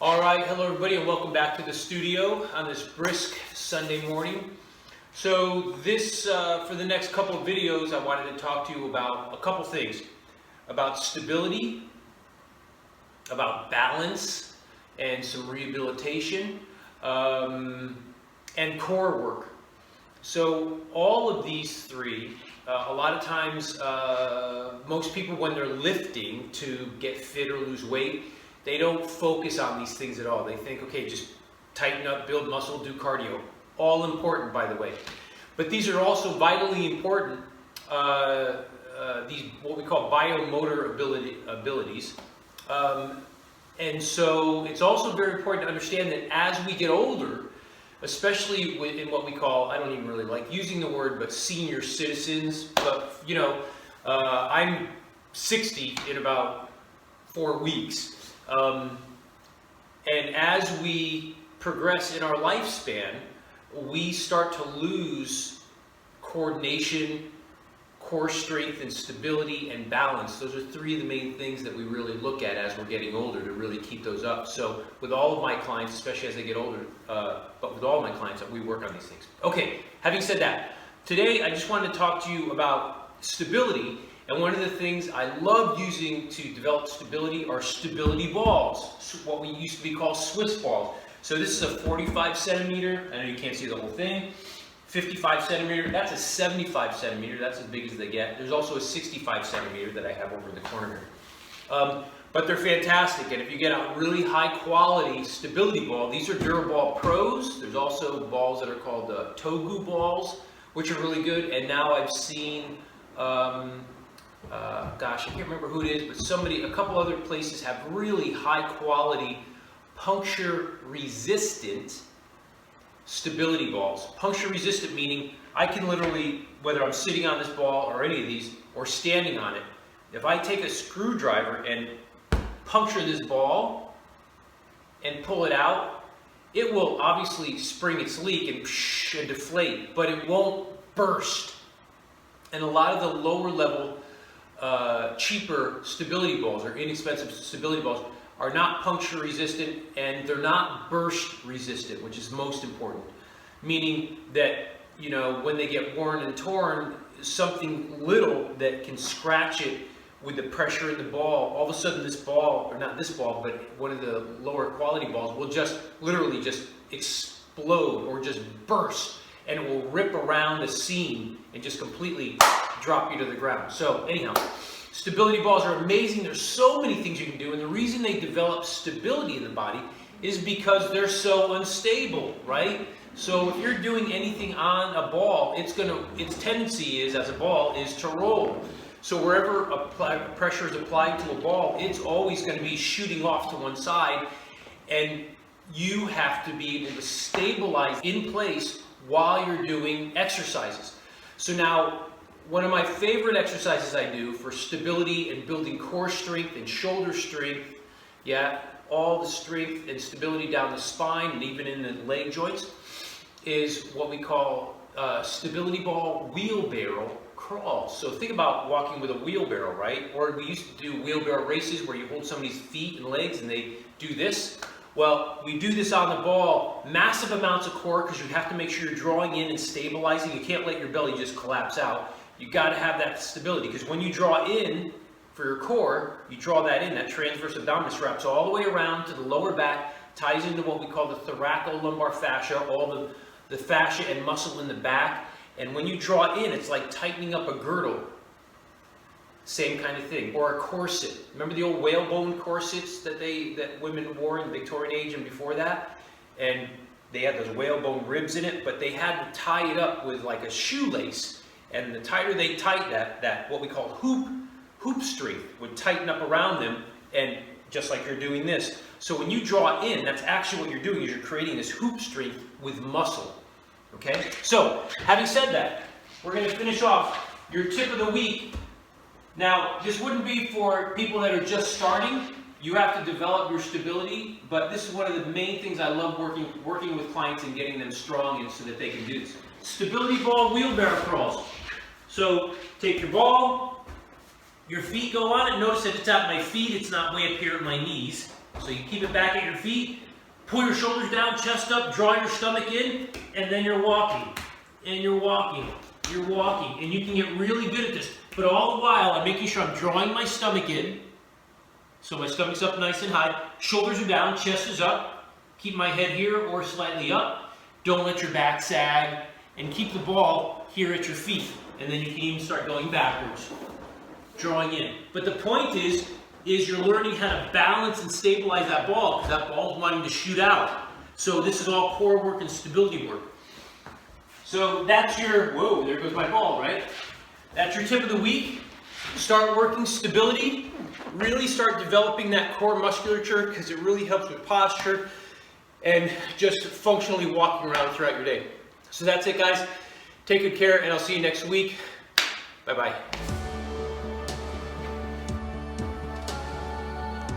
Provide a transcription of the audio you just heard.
All right, hello everybody and welcome back to the studio on this brisk Sunday morning. So this, for the next couple of videos, I wanted to talk to you about a couple things. About stability, about balance, and some rehabilitation, and core work. So all of these three, a lot of times, most people when they're lifting to get fit or lose weight, they don't focus on these things at all. They think, okay, just tighten up, build muscle, do cardio. All important, by the way. But these are also vitally important, these what we call biomotor abilities. And so it's also very important to understand that as we get older, especially in what we call, I don't even really like using the word, but senior citizens. But, you know, I'm 60 in about 4 weeks. And as we progress in our lifespan, we start to lose coordination, core strength, and stability and balance. Those are three of the main things that we really look at as we're getting older to really keep those up. So with all of my clients, especially as they get older, but with all of my clients, we work on these things. Okay, having said that, today I just wanted to talk to you about stability. And one of the things I love using to develop stability are stability balls, what we used to be called Swiss balls. So this is a 45 centimeter, I know you can't see the whole thing, 55 centimeter, that's a 75 centimeter, that's as big as they get. There's also a 65 centimeter that I have over in the corner here. But they're fantastic, and if you get a really high quality stability ball, these are Duraball Pros. There's also balls that are called Togu balls, which are really good, and now I've seen, gosh, I can't remember who it is, but a couple other places have really high quality puncture resistant stability balls. Puncture resistant meaning I can literally, whether I'm sitting on this ball or any of these, or standing on it, if I take a screwdriver and puncture this ball and pull it out, it will obviously spring its leak and deflate, but it won't burst. And a lot of the lower level cheaper stability balls or inexpensive stability balls are not puncture resistant and they're not burst resistant, which is most important. Meaning that, you know, when they get worn and torn, something little that can scratch it with the pressure in the ball, all of a sudden this ball, or not this ball, but one of the lower quality balls will just literally just explode or just burst, and it will rip around the seam and just completely drop you to the ground. So anyhow, stability balls are amazing. There's so many things you can do, and the reason they develop stability in the body is because they're so unstable, right? So if you're doing anything on a ball, its tendency is, as a ball, is to roll. So wherever pressure is applied to a ball, it's always going to be shooting off to one side, and you have to be able to stabilize in place while you're doing exercises. So now, one of my favorite exercises I do for stability and building core strength and shoulder strength, all the strength and stability down the spine and even in the leg joints, is what we call stability ball wheelbarrow crawl. So think about walking with a wheelbarrow, right? Or we used to do wheelbarrow races where you hold somebody's feet and legs and they do this. Well, we do this on the ball, massive amounts of core, because you have to make sure you're drawing in and stabilizing. You can't let your belly just collapse out. You got to have that stability, because when you draw in for your core, you draw that in, that transverse abdominis wraps all the way around to the lower back, ties into what we call the thoracolumbar fascia, all the fascia and muscle in the back. And when you draw in, it's like tightening up a girdle. Same kind of thing. Or a corset. Remember the old whalebone corsets that women wore in the Victorian age and before that? And they had those whalebone ribs in it, but they had to tie it up with like a shoelace. And the tighter they tight that what we call hoop strength would tighten up around them, and just like you're doing this. So when you draw in, that's actually what you're doing, is you're creating this hoop strength with muscle. Okay? So, having said that, we're going to finish off your tip of the week. Now, this wouldn't be for people that are just starting. You have to develop your stability, but this is one of the main things I love working with clients and getting them strong and so that they can do this. Stability ball wheelbarrow crawls. So, take your ball, your feet go on it. Notice that it's at my feet, it's not way up here at my knees. So you keep it back at your feet, pull your shoulders down, chest up, draw your stomach in, and then you're walking. And you're walking. You're walking. And you can get really good at this. But all the while, I'm making sure I'm drawing my stomach in. So my stomach's up nice and high. Shoulders are down, chest is up. Keep my head here or slightly up. Don't let your back sag. And keep the ball here at your feet. And then you can even start going backwards. Drawing in. But the point is you're learning how to balance and stabilize that ball, because that ball is wanting to shoot out. So this is all core work and stability work. So that's your, whoa, there goes my ball, right? That's your tip of the week. Start working stability. Really start developing that core musculature, because it really helps with posture and just functionally walking around throughout your day. So that's it, guys. Take good care, and I'll see you next week. Bye-bye.